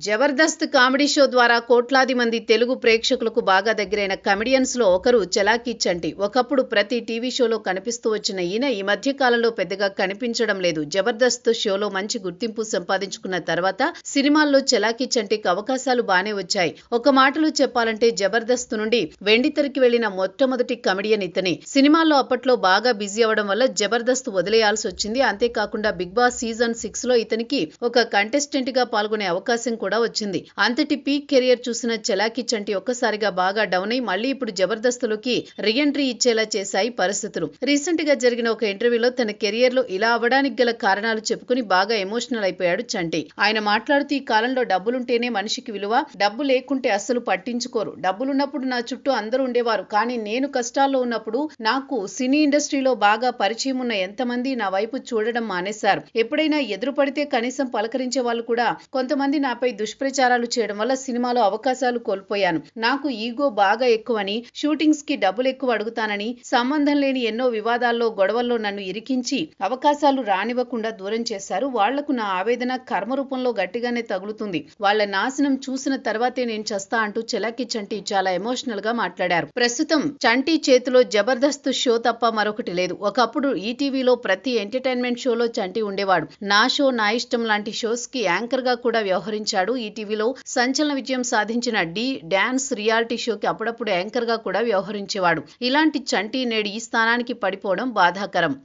Jabardasth comedy show ద్వారా కోట్లాది మంది తెలుగు ప్రేక్షకులకు బాగా దగ్గరైన కమెడియన్స్ లో ఒకరు చలాకీ చంటి. ఒకప్పుడు ప్రతి టీవీ షోలో కనిపిస్తూ వచ్చిన ఈయన ఈ మధ్య కాలంలో పెద్దగా కనిపించడం లేదు. జబర్దస్త్ షోలో మంచి గుర్తింపు సంపాదించుకున్న తర్వాత సినిమాల్లో చలాకీ చంటికి అవకాశాలు బానే వచ్చాయి. ఒక మాటలో చెప్పాలంటే జబర్దస్త్ నుండి వెండితెరకి వెళ్లిన మొట్టమొదటి కమెడియన్ ఇతనే. సినిమాల్లో అప్పట్లో బాగా బిజీ అవడం వల్ల జబర్దస్త్ వదిలేయాల్సి వచ్చింది. అంతేకాకుండా బిగ్ బాస్ సీజన్ 6 లో ఇతనికి ఒక కంటెస్టెంట్ గా పాల్గొనే అవకాశం కూడా వచ్చింది. అంతటి పీక్ కెరియర్ చూసిన చలాకీ చంటి ఒక్కసారిగా బాగా డౌన్ అయి మళ్ళీ ఇప్పుడు జబర్దస్త్ లోకి రీఎంట్రీ ఇచ్చేలా చేశాయి పరిస్థితులు. రీసెంట్ గా జరిగిన ఒక ఇంటర్వ్యూలో తన కెరియర్ లో ఇలా అవ్వడానికి గల కారణాలు చెప్పుకుని బాగా ఎమోషనల్ అయిపోయాడు చంటి. ఆయన మాట్లాడుతూ ఈ కాలంలో డబ్బులుంటేనే మనిషికి విలువ, డబ్బు లేకుంటే అస్సలు పట్టించుకోరు. డబ్బులున్నప్పుడు నా చుట్టూ అందరూ ఉండేవారు, కానీ నేను కష్టాల్లో ఉన్నప్పుడు నాకు సినీ ఇండస్ట్రీలో బాగా పరిచయం ఉన్న ఎంతమంది నా వైపు చూడడం మానేశారు. ఎప్పుడైనా ఎదురు పడితే కనీసం పలకరించే వాళ్ళు కూడా కొంతమంది నాపై దుష్ప్రచారాలు చేయడం వల్ల సినిమాలో అవకాశాలు కోల్పోయాను. నాకు ఈగో బాగా ఎక్కువని, షూటింగ్స్ కి డబ్బులు ఎక్కువ అడుగుతానని, సంబంధం లేని ఎన్నో వివాదాల్లో గొడవల్లో నన్ను ఇరికించి అవకాశాలు రానివ్వకుండా దూరం చేశారు. వాళ్లకు నా ఆవేదన కర్మ రూపంలో గట్టిగానే తగులుతుంది. వాళ్ల నాశనం చూసిన తర్వాతే నేను చస్తా అంటూ చలాకీ చంటి చాలా ఎమోషనల్ గా మాట్లాడారు. ప్రస్తుతం చంటి చేతిలో జబర్దస్త్ షో తప్ప మరొకటి లేదు. ఒకప్పుడు ఈటీవీలో ప్రతి ఎంటర్టైన్మెంట్ షోలో చంటి ఉండేవాడు. నా షో నా ఇష్టం లాంటి షోస్ కి యాంకర్ గా కూడా వ్యవహరించాడు. ఈటీవీలో సంచలన విజయం సాధించిన డాన్స్ రియాలిటీ షోకి అప్పుడప్పుడు యాంకర్ గా కూడా వ్యవహరించేవాడు. ఇలాంటి చంటి నేడు ఈ స్థానానికి పడిపోవడం బాధాకరం.